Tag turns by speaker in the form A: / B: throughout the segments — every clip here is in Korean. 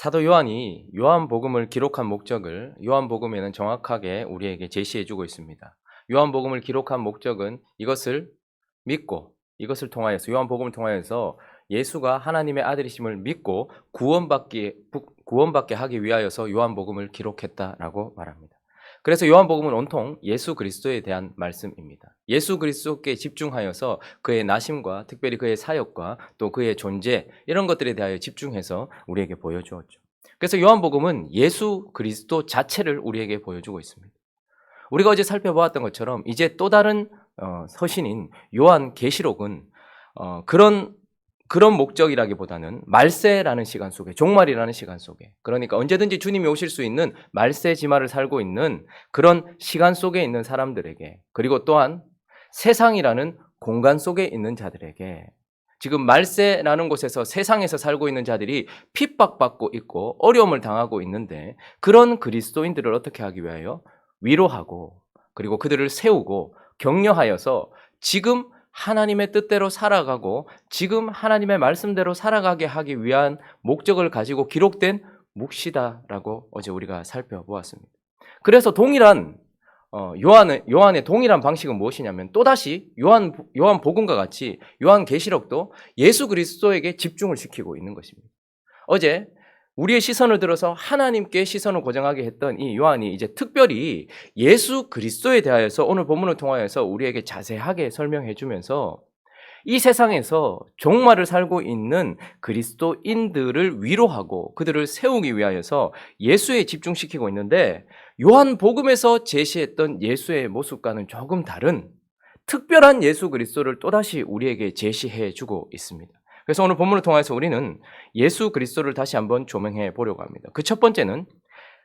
A: 사도 요한이 요한복음을 기록한 목적을 요한복음에는 정확하게 우리에게 제시해 주고 있습니다. 요한복음을 기록한 목적은 이것을 믿고 이것을 통하여서 요한복음을 통하여서 예수가 하나님의 아들이심을 믿고 구원받게 하기 위하여서 요한복음을 기록했다라고 말합니다. 그래서 요한복음은 온통 예수 그리스도에 대한 말씀입니다. 예수 그리스도께 집중하여서 그의 나심과 특별히 그의 사역과 또 그의 존재 이런 것들에 대하여 집중해서 우리에게 보여주었죠. 그래서 요한복음은 예수 그리스도 자체를 우리에게 보여주고 있습니다. 우리가 어제 살펴보았던 것처럼 이제 또 다른 서신인 요한계시록은 그런 목적이라기보다는 말세라는 시간 속에, 종말이라는 시간 속에, 그러니까 언제든지 주님이 오실 수 있는 말세 지마를 살고 있는 그런 시간 속에 있는 사람들에게, 그리고 또한 세상이라는 공간 속에 있는 자들에게, 지금 말세라는 곳에서 세상에서 살고 있는 자들이 핍박받고 있고 어려움을 당하고 있는데, 그런 그리스도인들을 어떻게 하기 위하여 위로하고, 그리고 그들을 세우고 격려하여서 지금 하나님의 뜻대로 살아가고 지금 하나님의 말씀대로 살아가게 하기 위한 목적을 가지고 기록된 묵시다라고 어제 우리가 살펴보았습니다. 그래서 동일한 요한의 동일한 방식은 무엇이냐면, 또다시 요한복음과 같이 요한계시록도 예수 그리스도에게 집중을 시키고 있는 것입니다. 어제 우리의 시선을 들어서 하나님께 시선을 고정하게 했던 이 요한이 이제 특별히 예수 그리스도에 대하여서 오늘 본문을 통하여서 우리에게 자세하게 설명해 주면서 이 세상에서 종말을 살고 있는 그리스도인들을 위로하고 그들을 세우기 위하여서 예수에 집중시키고 있는데, 요한복음에서 제시했던 예수의 모습과는 조금 다른 특별한 예수 그리스도를 또다시 우리에게 제시해 주고 있습니다. 그래서 오늘 본문을 통해서 우리는 예수 그리스도를 다시 한번 조명해 보려고 합니다. 그 첫 번째는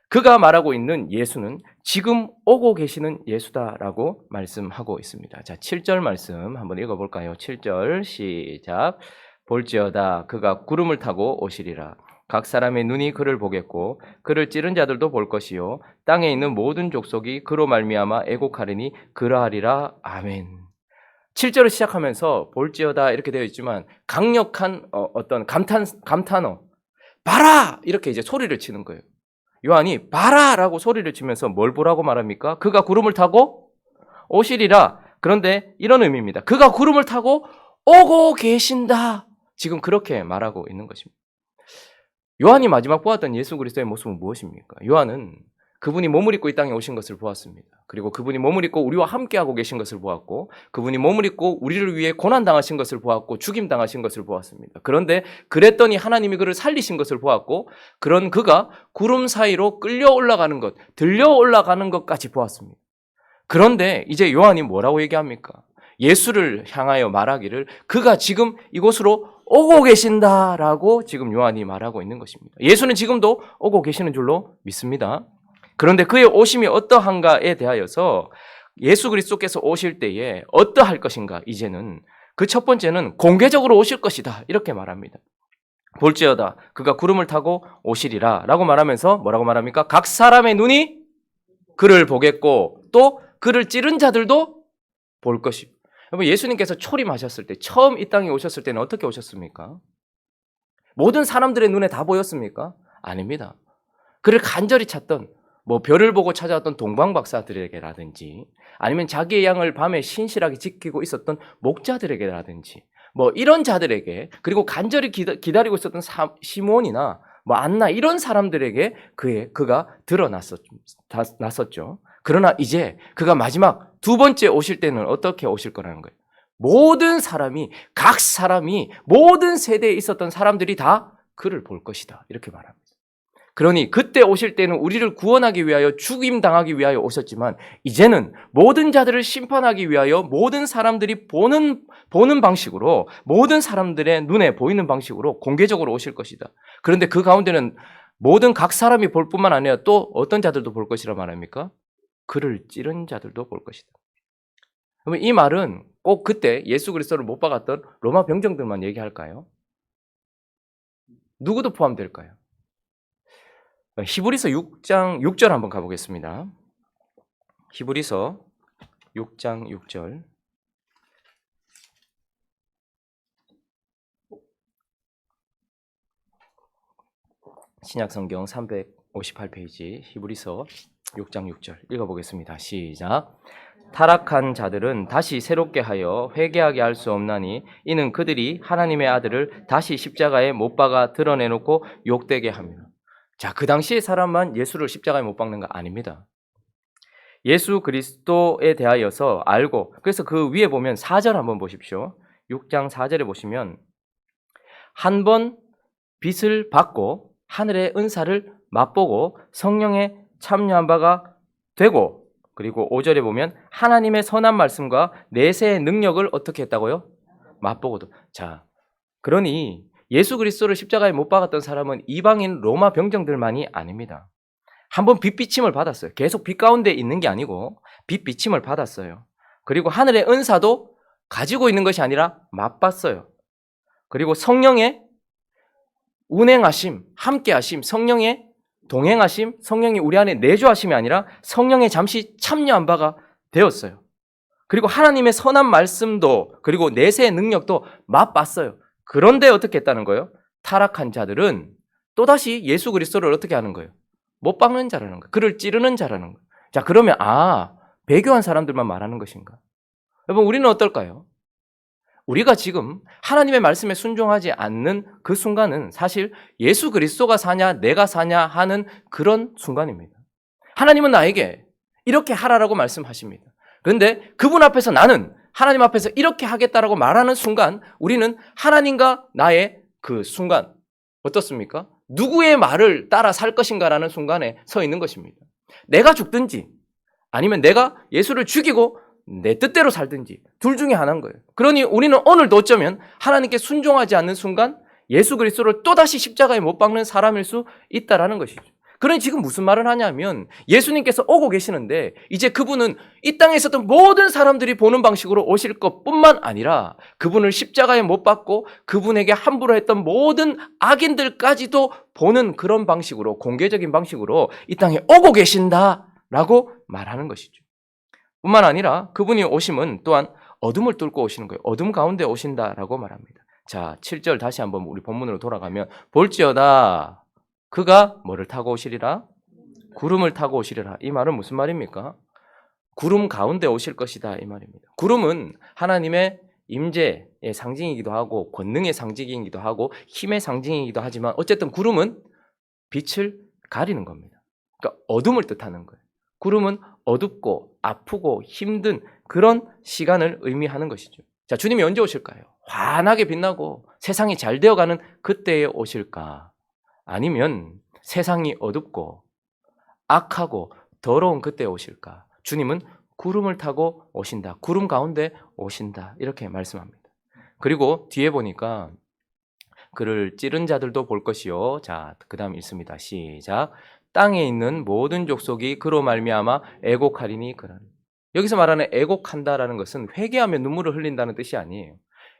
A: 그가 말하고 있는 예수는 지금 오고 계시는 예수다라고 말씀하고 있습니다. 자, 7절 말씀 한번 읽어볼까요? 7절 시작. 볼지어다 그가 구름을 타고 오시리라. 각 사람의 눈이 그를 보겠고 그를 찌른 자들도 볼 것이요 땅에 있는 모든 족속이 그로 말미암아 애곡하리니 그러하리라. 아멘. 7절을 시작하면서 볼지어다 이렇게 되어 있지만 강력한 어떤 감탄어 봐라 이렇게 이제 소리를 치는 거예요. 요한이 봐라라고 소리를 치면서 뭘 보라고 말합니까? 그가 구름을 타고 오시리라. 그런데 이런 의미입니다. 그가 구름을 타고 오고 계신다. 지금 그렇게 말하고 있는 것입니다. 요한이 마지막 보았던 예수 그리스도의 모습은 무엇입니까? 요한은 그분이 몸을 입고 이 땅에 오신 것을 보았습니다. 그리고 그분이 몸을 입고 우리와 함께하고 계신 것을 보았고, 그분이 몸을 입고 우리를 위해 고난당하신 것을 보았고 죽임당하신 것을 보았습니다. 그런데 그랬더니 하나님이 그를 살리신 것을 보았고, 그런 그가 구름 사이로 끌려 올라가는 것, 들려 올라가는 것까지 보았습니다. 그런데 이제 요한이 뭐라고 얘기합니까? 예수를 향하여 말하기를 그가 지금 이곳으로 오고 계신다라고 지금 요한이 말하고 있는 것입니다. 예수는 지금도 오고 계시는 줄로 믿습니다. 그런데 그의 오심이 어떠한가에 대하여서 예수 그리스도께서 오실 때에 어떠할 것인가, 이제는 그 첫 번째는 공개적으로 오실 것이다 이렇게 말합니다. 볼지어다 그가 구름을 타고 오시리라 라고 말하면서 뭐라고 말합니까? 각 사람의 눈이 그를 보겠고 또 그를 찌른 자들도 볼 것이고. 여러분, 예수님께서 초림하셨을 때, 처음 이 땅에 오셨을 때는 어떻게 오셨습니까? 모든 사람들의 눈에 다 보였습니까? 아닙니다. 그를 간절히 찾던, 별을 보고 찾아왔던 동방박사들에게라든지, 아니면 자기의 양을 밤에 신실하게 지키고 있었던 목자들에게라든지, 이런 자들에게, 그리고 간절히 기다리고 있었던 시몬이나 안나 이런 사람들에게 그가 드러났었죠. 그러나 이제 그가 마지막 두 번째 오실 때는 어떻게 오실 거라는 거예요. 모든 사람이, 각 사람이, 모든 세대에 있었던 사람들이 다 그를 볼 것이다 이렇게 말합니다. 그러니 그때 오실 때는 우리를 구원하기 위하여 죽임당하기 위하여 오셨지만, 이제는 모든 자들을 심판하기 위하여 모든 사람들이 보는 방식으로, 모든 사람들의 눈에 보이는 방식으로 공개적으로 오실 것이다. 그런데 그 가운데는 모든 각 사람이 볼 뿐만 아니라 또 어떤 자들도 볼 것이라 말합니까? 그를 찌른 자들도 볼 것이다. 그러면 이 말은 꼭 그때 예수 그리스도를 못 박았던 로마 병정들만 얘기할까요? 누구도 포함될까요? 히브리서 6장 6절 한번 가보겠습니다. 히브리서 6장 6절. 신약성경 358페이지 히브리서 6장 6절 읽어보겠습니다. 시작. 타락한 자들은 다시 새롭게 하여 회개하게 할 수 없나니 이는 그들이 하나님의 아들을 다시 십자가에 못 박아 드러내놓고 욕되게 하며. 자, 그 당시의 사람만 예수를 십자가에 못 박는 거 아닙니다. 예수 그리스도에 대하여서 알고, 그래서 그 위에 보면 4절 한번 보십시오. 6장 4절에 보시면 한 번 빚을 받고 하늘의 은사를 맛보고 성령에 참여한 바가 되고, 그리고 5절에 보면 하나님의 선한 말씀과 내세의 능력을 어떻게 했다고요? 맛보고도. 자, 그러니 예수 그리스도를 십자가에 못 박았던 사람은 이방인 로마 병정들만이 아닙니다. 한번 빚비침을 받았어요. 계속 빚 가운데 있는 게 아니고 빚비침을 받았어요. 그리고 하늘의 은사도 가지고 있는 것이 아니라 맛봤어요. 그리고 성령의 운행하심, 함께하심, 성령의 동행하심, 성령이 우리 안에 내주하심이 아니라 성령에 잠시 참여한 바가 되었어요. 그리고 하나님의 선한 말씀도, 그리고 내세의 능력도 맛봤어요. 그런데 어떻게 했다는 거예요? 타락한 자들은 또다시 예수 그리스도를 어떻게 하는 거예요? 못 박는 자라는 거예요. 그를 찌르는 자라는 거예요. 자, 그러면 배교한 사람들만 말하는 것인가? 여러분, 우리는 어떨까요? 우리가 지금 하나님의 말씀에 순종하지 않는 그 순간은 사실 예수 그리스도가 사냐 내가 사냐 하는 그런 순간입니다. 하나님은 나에게 이렇게 하라라고 말씀하십니다. 그런데 그분 앞에서 나는 하나님 앞에서 이렇게 하겠다라고 말하는 순간 우리는 하나님과 나의 그 순간 어떻습니까? 누구의 말을 따라 살 것인가라는 순간에 서 있는 것입니다. 내가 죽든지 아니면 내가 예수를 죽이고 내 뜻대로 살든지 둘 중에 하나인 거예요. 그러니 우리는 오늘도 어쩌면 하나님께 순종하지 않는 순간 예수 그리스도를 또다시 십자가에 못 박는 사람일 수 있다라는 것이죠. 그러니 지금 무슨 말을 하냐면 예수님께서 오고 계시는데 이제 그분은 이 땅에 있었던 모든 사람들이 보는 방식으로 오실 것뿐만 아니라 그분을 십자가에 못 박고 그분에게 함부로 했던 모든 악인들까지도 보는 그런 방식으로, 공개적인 방식으로 이 땅에 오고 계신다라고 말하는 것이죠. 뿐만 아니라 그분이 오심은 또한 어둠을 뚫고 오시는 거예요. 어둠 가운데 오신다라고 말합니다. 자, 7절 다시 한번 우리 본문으로 돌아가면 볼지어다 그가 뭐를 타고 오시리라? 구름을 타고 오시리라. 이 말은 무슨 말입니까? 구름 가운데 오실 것이다 이 말입니다. 구름은 하나님의 임재의 상징이기도 하고 권능의 상징이기도 하고 힘의 상징이기도 하지만 어쨌든 구름은 빛을 가리는 겁니다. 그러니까 어둠을 뜻하는 거예요. 구름은 어둡고 아프고 힘든 그런 시간을 의미하는 것이죠. 자, 주님이 언제 오실까요? 환하게 빛나고 세상이 잘 되어가는 그때에 오실까? 아니면 세상이 어둡고 악하고 더러운 그때에 오실까? 주님은 구름을 타고 오신다. 구름 가운데 오신다. 이렇게 말씀합니다. 그리고 뒤에 보니까 그를 찌른 자들도 볼 것이요. 자, 그 다음 읽습니다. 시작. 땅에 있는 모든 족속이 그로 말미암아 애곡하리니 그러니. 여기서 말하는 애곡한다라는 것은 회개하며 눈물을 흘린다는 뜻이 아니에요.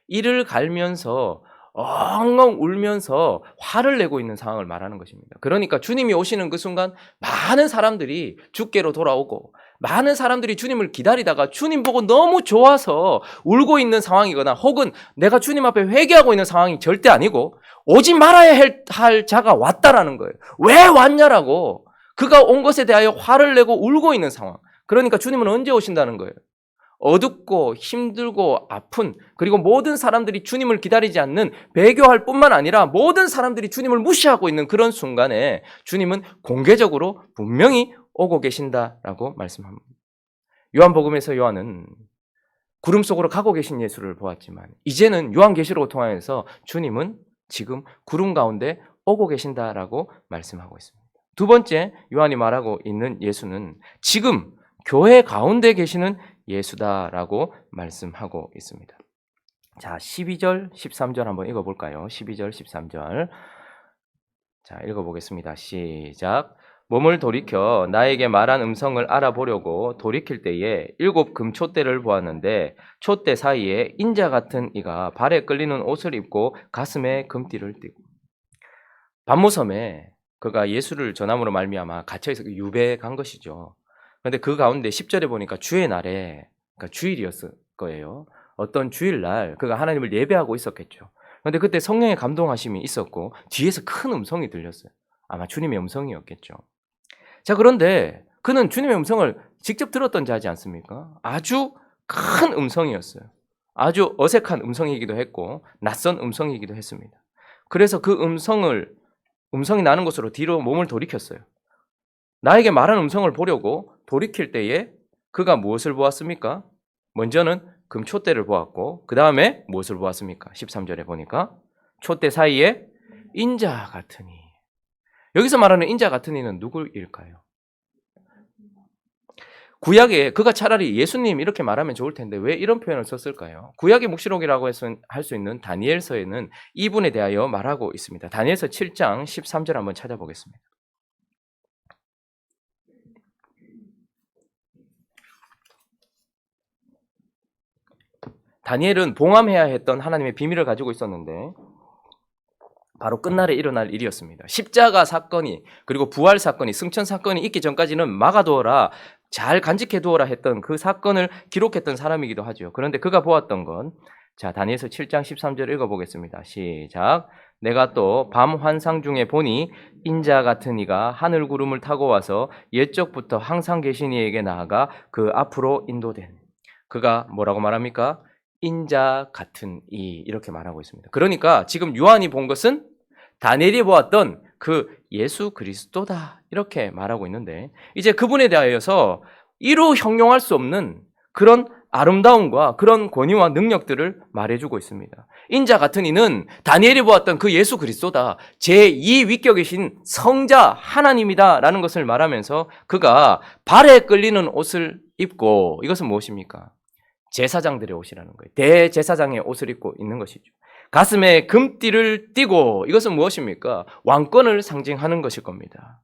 A: 이를 갈면서 엉엉 울면서 화를 내고 있는 상황을 말하는 것입니다. 그러니까 주님이 오시는 그 순간 많은 사람들이 주께로 돌아오고 많은 사람들이 주님을 기다리다가 주님 보고 너무 좋아서 울고 있는 상황이거나 혹은 내가 주님 앞에 회개하고 있는 상황이 절대 아니고 오지 말아야 할 자가 왔다라는 거예요. 왜 왔냐라고 그가 온 것에 대하여 화를 내고 울고 있는 상황. 그러니까 주님은 언제 오신다는 거예요? 어둡고 힘들고 아픈, 그리고 모든 사람들이 주님을 기다리지 않는, 배교할 뿐만 아니라 모든 사람들이 주님을 무시하고 있는 그런 순간에 주님은 공개적으로 분명히 오고 계신다라고 말씀합니다. 요한복음에서 요한은 구름 속으로 가고 계신 예수를 보았지만 이제는 요한계시록을 통하여서 주님은 지금 구름 가운데 오고 계신다라고 말씀하고 있습니다. 두 번째 요한이 말하고 있는 예수는 지금 교회 가운데 계시는 예수다라고 말씀하고 있습니다. 자, 12절, 13절 한번 읽어볼까요? 12절, 13절. 자, 읽어보겠습니다. 시작. 몸을 돌이켜 나에게 말한 음성을 알아보려고 돌이킬 때에 7 금촛대를 보았는데 촛대 사이에 인자 같은 이가 발에 끌리는 옷을 입고 가슴에 금띠를 띠고. 반모섬에 그가 예수를 전함으로 말미암아 갇혀있어 유배 간 것이죠. 그런데 그 가운데 10절에 보니까 주의 날에, 그러니까 주일이었을 거예요. 어떤 주일날 그가 하나님을 예배하고 있었겠죠. 그런데 그때 성령의 감동하심이 있었고 뒤에서 큰 음성이 들렸어요. 아마 주님의 음성이었겠죠. 자, 그런데 그는 주님의 음성을 직접 들었던 자지 않습니까? 아주 큰 음성이었어요. 아주 어색한 음성이기도 했고 낯선 음성이기도 했습니다. 그래서 그 음성이 나는 곳으로 뒤로 몸을 돌이켰어요. 나에게 말하는 음성을 보려고 돌이킬 때에 그가 무엇을 보았습니까? 먼저는 금촛대를 보았고 그 다음에 무엇을 보았습니까? 13절에 보니까 촛대 사이에 인자 같으니. 여기서 말하는 인자 같으니는 누구일까요? 구약에 그가 차라리 예수님 이렇게 말하면 좋을 텐데 왜 이런 표현을 썼을까요? 구약의 묵시록이라고 할 수 있는 다니엘서에는 이분에 대하여 말하고 있습니다. 다니엘서 7장 13절 한번 찾아보겠습니다. 다니엘은 봉함해야 했던 하나님의 비밀을 가지고 있었는데 바로 끝날에 일어날 일이었습니다. 십자가 사건이 그리고 부활 사건이 승천 사건이 있기 전까지는 막아두어라, 잘 간직해두어라 했던 그 사건을 기록했던 사람이기도 하죠. 그런데 그가 보았던 건 자, 다니엘서 7장 13절 읽어보겠습니다. 시작. 내가 또 밤 환상 중에 보니 인자 같은 이가 하늘 구름을 타고 와서 옛적부터 항상 계신 이에게 나아가 그 앞으로 인도된. 그가 뭐라고 말합니까? 인자 같은 이 이렇게 말하고 있습니다. 그러니까 지금 요한이 본 것은 다니엘이 보았던 그 예수 그리스도다 이렇게 말하고 있는데 이제 그분에 대하여서 이루 형용할 수 없는 그런 아름다움과 그런 권위와 능력들을 말해주고 있습니다. 인자 같은 이는 다니엘이 보았던 그 예수 그리스도다. 제2 위격이신 성자 하나님이다 라는 것을 말하면서 그가 발에 끌리는 옷을 입고 이것은 무엇입니까? 제사장들의 옷이라는 거예요. 대제사장의 옷을 입고 있는 것이죠. 가슴에 금띠를 띠고 이것은 무엇입니까? 왕권을 상징하는 것일 겁니다.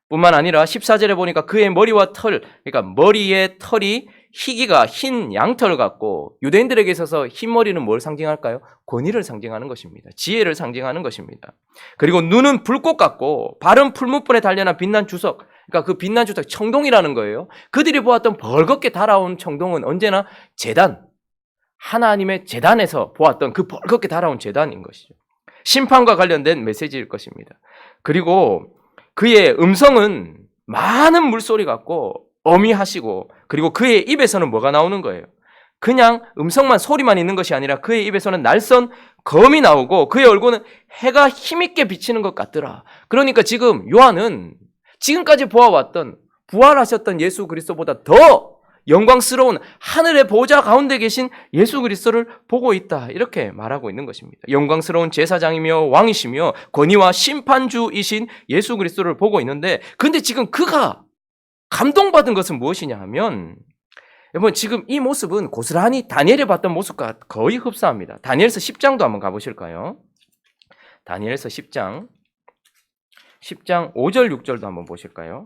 A: 뿐만 아니라 14절에 보니까 그의 머리와 털, 그러니까 머리의 털이 희기가 흰 양털 같고 유대인들에게 있어서 흰 머리는 뭘 상징할까요? 권위를 상징하는 것입니다. 지혜를 상징하는 것입니다. 그리고 눈은 불꽃 같고 발은 풀무불에 단련한 빛난 주석, 그러니까 그 빛난 주석 청동이라는 거예요. 그들이 보았던 벌겋게 달아온 청동은 언제나 제단, 하나님의 제단에서 보았던 그 벌겋게 달아온 제단인 것이죠. 심판과 관련된 메시지일 것입니다. 그리고 그의 음성은 많은 물소리 같고 어미하시고 그리고 그의 입에서는 뭐가 나오는 거예요? 그냥 음성만 소리만 있는 것이 아니라 그의 입에서는 날선 검이 나오고 그의 얼굴은 해가 힘있게 비치는 것 같더라. 그러니까 지금 요한은 지금까지 보아왔던 부활하셨던 예수 그리스도보다 더 영광스러운 하늘의 보좌 가운데 계신 예수 그리스도를 보고 있다. 이렇게 말하고 있는 것입니다. 영광스러운 제사장이며 왕이시며 권위와 심판주이신 예수 그리스도를 보고 있는데 근데 지금 그가 감동받은 것은 무엇이냐 하면 여러분 지금 이 모습은 고스란히 다니엘이 봤던 모습과 거의 흡사합니다. 다니엘서 10장도 한번 가보실까요? 다니엘서 10장 5절 6절도 한번 보실까요?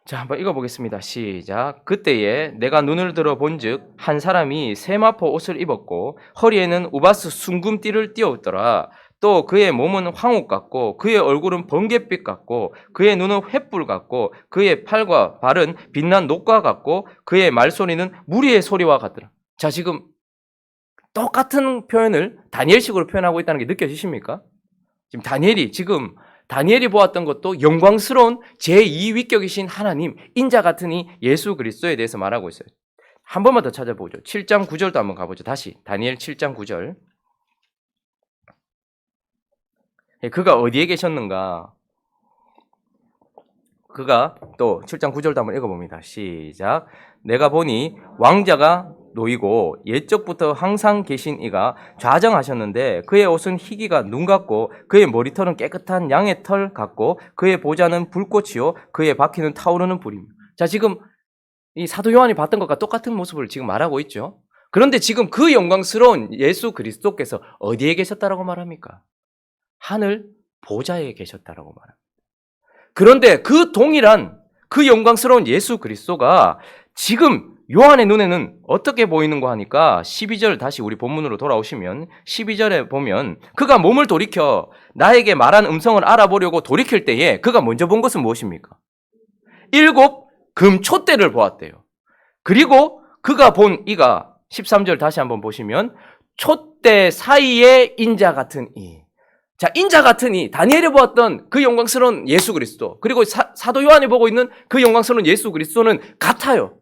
A: 자, 한번 읽어보겠습니다. 시작. 그때에 내가 눈을 들어 본즉 한 사람이 세마포 옷을 입었고 허리에는 우바스 순금띠를 띄었더라. 또 그의 몸은 황옥 같고 그의 얼굴은 번갯빛 같고 그의 눈은 횃불 같고 그의 팔과 발은 빛난 녹과 같고 그의 말소리는 무리의 소리와 같더라. 자, 지금 똑같은 표현을 다니엘식으로 표현하고 있다는 게 느껴지십니까? 지금 다니엘이 보았던 것도 영광스러운 제2위격이신 하나님, 인자 같으니 예수 그리스도에 대해서 말하고 있어요. 한 번만 더 찾아보죠. 7장 9절도 한번 가보죠. 다시 다니엘 7장 9절. 그가 어디에 계셨는가? 그가 또 7장 9절도 한번 읽어봅니다. 시작. 내가 보니 왕자가 놓이고 옛적부터 항상 계신 이가 좌정하셨는데 그의 옷은 희기가 눈 같고 그의 머리털은 깨끗한 양의 털 같고 그의 보좌는 불꽃이요 그의 바퀴는 타오르는 불입니다. 자, 지금 이 사도 요한이 봤던 것과 똑같은 모습을 지금 말하고 있죠. 그런데 지금 그 영광스러운 예수 그리스도께서 어디에 계셨다라고 말합니까? 하늘 보좌에 계셨다라고 말합니다. 그런데 그 동일한 그 영광스러운 예수 그리스도가 지금 요한의 눈에는 어떻게 보이는가 하니까 12절 다시 우리 본문으로 돌아오시면 12절에 보면 그가 몸을 돌이켜 나에게 말한 음성을 알아보려고 돌이킬 때에 그가 먼저 본 것은 무엇입니까? 7 금촛대를 보았대요. 그리고 그가 본 이가 13절 다시 한번 보시면 촛대 사이의 인자 같은 이. 자, 인자 같은 이, 다니엘이 보았던 그 영광스러운 예수 그리스도, 그리고 사도 요한이 보고 있는 그 영광스러운 예수 그리스도는 같아요.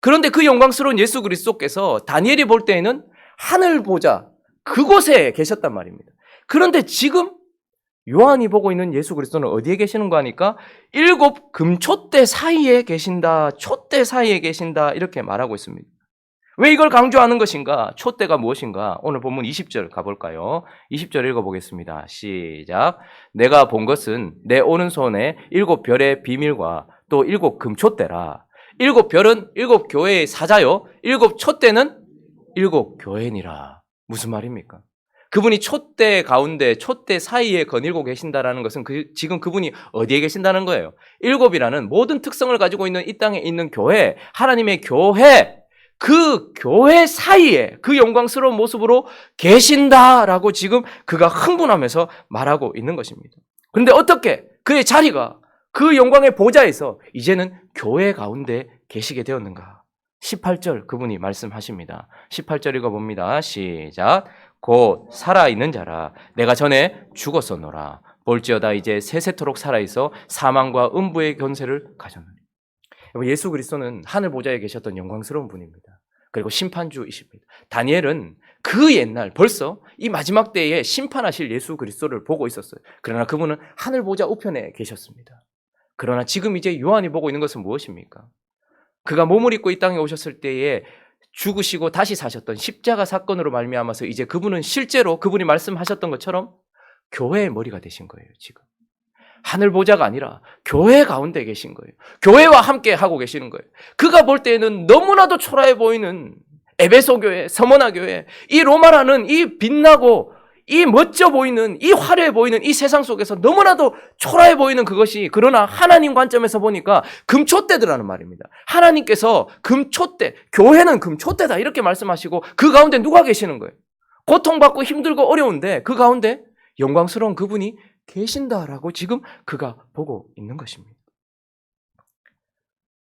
A: 그런데 그 영광스러운 예수 그리스도께서 다니엘이 볼 때에는 하늘 보좌 그곳에 계셨단 말입니다. 그런데 지금 요한이 보고 있는 예수 그리스도는 어디에 계시는 거 하니까 7 금촛대 사이에 계신다, 촛대 사이에 계신다 이렇게 말하고 있습니다. 왜 이걸 강조하는 것인가? 촛대가 무엇인가? 오늘 본문 20절 가볼까요? 20절 읽어보겠습니다. 시작. 내가 본 것은 내 오른손에 7 별의 비밀과 또 7 금촛대라. 7 별은 7 교회의 사자요. 7 촛대는 7 교회니라. 무슨 말입니까? 그분이 촛대 가운데, 촛대 사이에 거닐고 계신다라는 것은 지금 그분이 어디에 계신다는 거예요? 7이라는 모든 특성을 가지고 있는 이 땅에 있는 교회, 하나님의 교회, 그 교회 사이에 그 영광스러운 모습으로 계신다라고 지금 그가 흥분하면서 말하고 있는 것입니다. 그런데 어떻게 그의 자리가 그 영광의 보좌에서 이제는 교회 가운데 계시게 되었는가? 18절 그분이 말씀하십니다. 18절 읽어봅니다. 시작. 곧 살아있는 자라 내가 전에 죽었었노라. 볼지어다 이제 세세토록 살아있어 사망과 음부의 권세를 가졌노니. 예수 그리스도는 하늘 보좌에 계셨던 영광스러운 분입니다. 그리고 심판주이십니다. 다니엘은 그 옛날 벌써 이 마지막 때에 심판하실 예수 그리스도를 보고 있었어요. 그러나 그분은 하늘 보좌 우편에 계셨습니다. 그러나 지금 이제 요한이 보고 있는 것은 무엇입니까? 그가 몸을 입고 이 땅에 오셨을 때에 죽으시고 다시 사셨던 십자가 사건으로 말미암아서 이제 그분은 실제로 그분이 말씀하셨던 것처럼 교회의 머리가 되신 거예요. 지금 하늘 보좌가 아니라 교회 가운데 계신 거예요. 교회와 함께 하고 계시는 거예요. 그가 볼 때에는 너무나도 초라해 보이는 에베소 교회, 서머나 교회, 이 로마라는 이 빛나고 이 멋져 보이는, 이 화려해 보이는 이 세상 속에서 너무나도 초라해 보이는 그것이, 그러나 하나님 관점에서 보니까 금촛대더라는 말입니다. 하나님께서 금촛대, 교회는 금촛대다 이렇게 말씀하시고 그 가운데 누가 계시는 거예요? 고통받고 힘들고 어려운데 그 가운데 영광스러운 그분이 계신다라고 지금 그가 보고 있는 것입니다.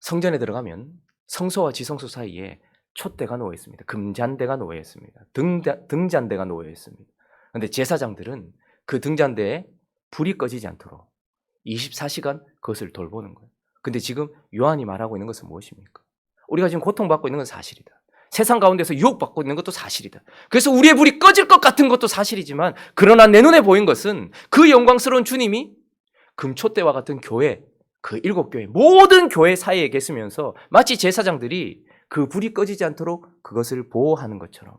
A: 성전에 들어가면 성소와 지성소 사이에 촛대가 놓여 있습니다. 금잔대가 놓여 있습니다. 등잔대가 놓여 있습니다. 그런데 제사장들은 그 등잔대에 불이 꺼지지 않도록 24시간 그것을 돌보는 거예요. 근데 지금 요한이 말하고 있는 것은 무엇입니까? 우리가 지금 고통받고 있는 건 사실이다. 세상 가운데서 유혹받고 있는 것도 사실이다. 그래서 우리의 불이 꺼질 것 같은 것도 사실이지만, 그러나 내 눈에 보인 것은 그 영광스러운 주님이 금촛대와 같은 교회, 그 7교회, 모든 교회 사이에 계시면서 마치 제사장들이 그 불이 꺼지지 않도록 그것을 보호하는 것처럼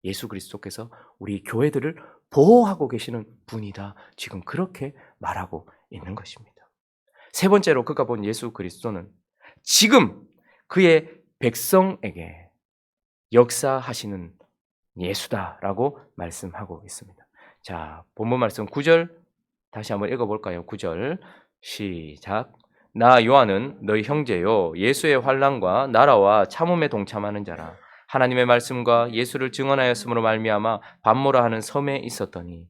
A: 예수 그리스도께서 우리 교회들을 보호하고 계시는 분이다. 지금 그렇게 말하고 있는 것입니다. 세 번째로 그가 본 예수 그리스도는 지금 그의 백성에게 역사하시는 예수다라고 말씀하고 있습니다. 자, 본문 말씀 9절 다시 한번 읽어볼까요? 9절 시작. 나 요한은 너희 형제요 예수의 환난과 나라와 참음에 동참하는 자라. 하나님의 말씀과 예수를 증언하였으므로 말미암아 반모라 하는 섬에 있었더니.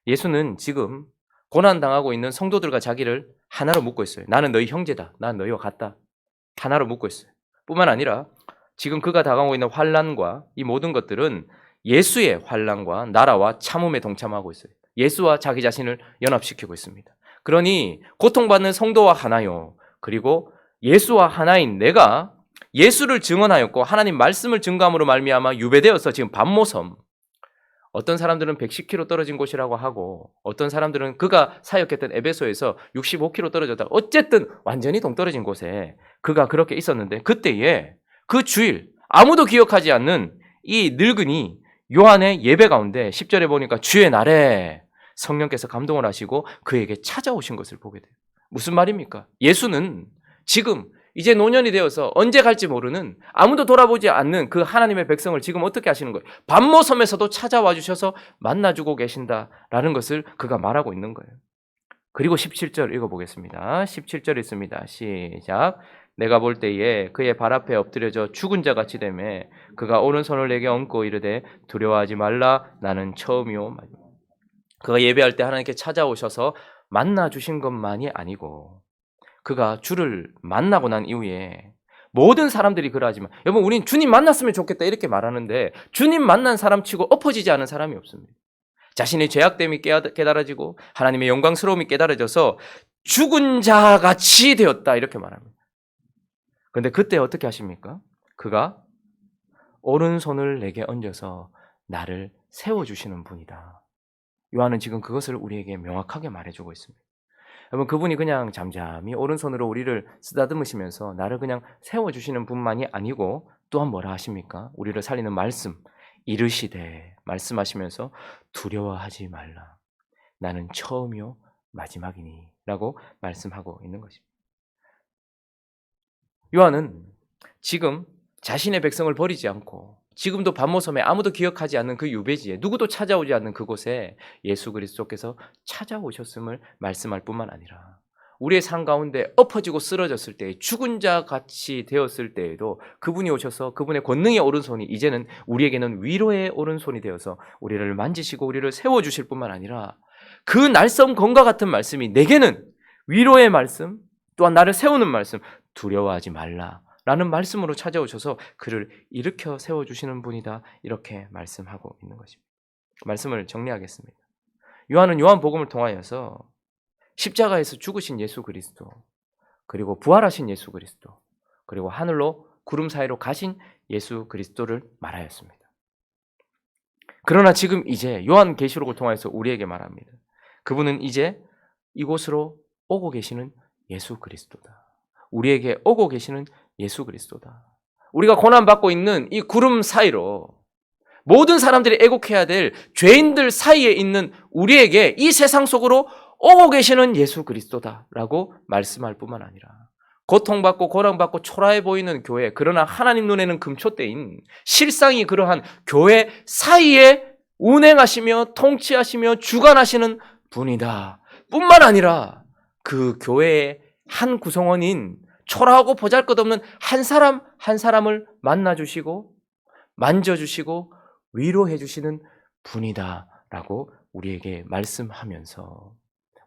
A: 예수는 지금 고난당하고 있는 성도들과 자기를 하나로 묶고 있어요. 나는 너희 형제다. 난 너희와 같다. 하나로 묶고 있어요. 뿐만 아니라 지금 그가 당하고 있는 환난과 이 모든 것들은 예수의 환난과 나라와 참음에 동참하고 있어요. 예수와 자기 자신을 연합시키고 있습니다. 그러니 고통받는 성도와 하나요. 그리고 예수와 하나인 내가 예수를 증언하였고 하나님 말씀을 증거함으로 말미암아 유배되어서 지금 반모섬, 어떤 사람들은 110km 떨어진 곳이라고 하고 어떤 사람들은 그가 사역했던 에베소에서 65km 떨어졌다. 어쨌든 완전히 동떨어진 곳에 그가 그렇게 있었는데, 그때에 그 주일 아무도 기억하지 않는 이 늙은이 요한의 예배 가운데 10절에 보니까 주의 날에 성령께서 감동을 하시고 그에게 찾아오신 것을 보게 돼요. 무슨 말입니까? 예수는 지금 이제 노년이 되어서 언제 갈지 모르는, 아무도 돌아보지 않는 그 하나님의 백성을 지금 어떻게 하시는 거예요? 반모섬에서도 찾아와 주셔서 만나주고 계신다라는 것을 그가 말하고 있는 거예요. 그리고 17절 읽어보겠습니다. 17절 있습니다. 시작. 내가 볼 때에 그의 발 앞에 엎드려져 죽은 자 같이 되매 그가 오른손을 내게 얹고 이르되 두려워하지 말라 나는 처음이요. 그가 예배할 때 하나님께 찾아오셔서 만나 주신 것만이 아니고 그가 주를 만나고 난 이후에 모든 사람들이 그러하지만 여러분 우린 주님 만났으면 좋겠다 이렇게 말하는데 주님 만난 사람 치고 엎어지지 않은 사람이 없습니다. 자신의 죄악됨이 깨달아지고 하나님의 영광스러움이 깨달아져서 죽은 자같이 되었다 이렇게 말합니다. 그런데 그때 어떻게 하십니까? 그가 오른손을 내게 얹어서 나를 세워주시는 분이다. 요한은 지금 그것을 우리에게 명확하게 말해주고 있습니다. 여러분 그분이 그냥 잠잠히 오른손으로 우리를 쓰다듬으시면서 나를 그냥 세워주시는 분만이 아니고 또한 뭐라 하십니까? 우리를 살리는 말씀 이르시되 말씀하시면서 두려워하지 말라. 나는 처음이요 마지막이니 라고 말씀하고 있는 것입니다. 요한은 지금 자신의 백성을 버리지 않고 지금도 반모섬에 아무도 기억하지 않는 그 유배지에 누구도 찾아오지 않는 그곳에 예수 그리스도께서 찾아오셨음을 말씀할 뿐만 아니라 우리의 삶 가운데 엎어지고 쓰러졌을 때 죽은 자 같이 되었을 때에도 그분이 오셔서 그분의 권능의 오른손이 이제는 우리에게는 위로의 오른손이 되어서 우리를 만지시고 우리를 세워주실 뿐만 아니라 그 날섬 검과 같은 말씀이 내게는 위로의 말씀 또한 나를 세우는 말씀 두려워하지 말라 라는 말씀으로 찾아오셔서 그를 일으켜 세워주시는 분이다 이렇게 말씀하고 있는 것입니다. 말씀을 정리하겠습니다. 요한은 요한복음을 통하여서 십자가에서 죽으신 예수 그리스도 그리고 부활하신 예수 그리스도 그리고 하늘로 구름 사이로 가신 예수 그리스도를 말하였습니다. 그러나 지금 이제 요한계시록을 통하여서 우리에게 말합니다. 그분은 이제 이곳으로 오고 계시는 예수 그리스도다. 우리에게 오고 계시는 예수 그리스도다. 우리가 고난받고 있는 이 구름 사이로 모든 사람들이 애곡해야 될 죄인들 사이에 있는 우리에게 이 세상 속으로 오고 계시는 예수 그리스도다라고 말씀할 뿐만 아니라 고통받고 고난받고 초라해 보이는 교회 그러나 하나님 눈에는 금초대인 실상이 그러한 교회 사이에 운행하시며 통치하시며 주관하시는 분이다 뿐만 아니라 그 교회의 한 구성원인 초라하고 보잘것없는 한 사람 한 사람을 만나주시고 만져주시고 위로해주시는 분이다라고 우리에게 말씀하면서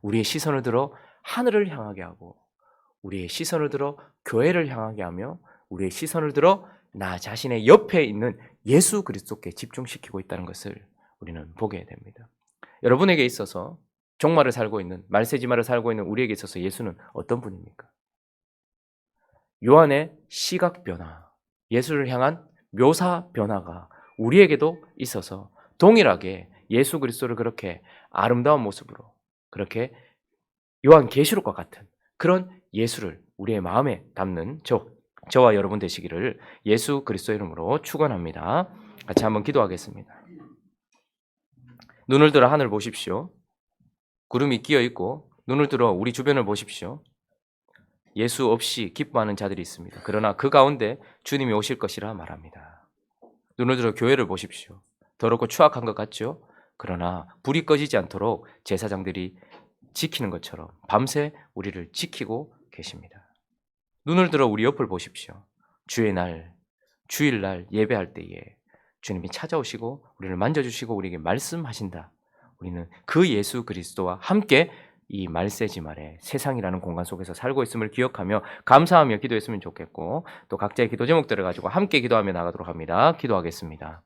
A: 우리의 시선을 들어 하늘을 향하게 하고 우리의 시선을 들어 교회를 향하게 하며 우리의 시선을 들어 나 자신의 옆에 있는 예수 그리스도께 집중시키고 있다는 것을 우리는 보게 됩니다. 여러분에게 있어서 종말을 살고 있는 말세지말을 살고 있는 우리에게 있어서 예수는 어떤 분입니까? 요한의 시각 변화, 예수를 향한 묘사 변화가 우리에게도 있어서 동일하게 예수 그리스도를 그렇게 아름다운 모습으로 그렇게 요한계시록과 같은 그런 예수를 우리의 마음에 담는 저와 여러분 되시기를 예수 그리스도 이름으로 축원합니다. 같이 한번 기도하겠습니다. 눈을 들어 하늘 보십시오. 구름이 끼어 있고 눈을 들어 우리 주변을 보십시오. 예수 없이 기뻐하는 자들이 있습니다. 그러나 그 가운데 주님이 오실 것이라 말합니다. 눈을 들어 교회를 보십시오. 더럽고 추악한 것 같죠? 그러나 불이 꺼지지 않도록 제사장들이 지키는 것처럼 밤새 우리를 지키고 계십니다. 눈을 들어 우리 옆을 보십시오. 주의 날, 주일날 예배할 때에 주님이 찾아오시고 우리를 만져주시고 우리에게 말씀하신다. 우리는 그 예수 그리스도와 함께 이 말세지말에 세상이라는 공간 속에서 살고 있음을 기억하며 감사하며 기도했으면 좋겠고 또 각자의 기도 제목들을 가지고 함께 기도하며 나가도록 합니다. 기도하겠습니다.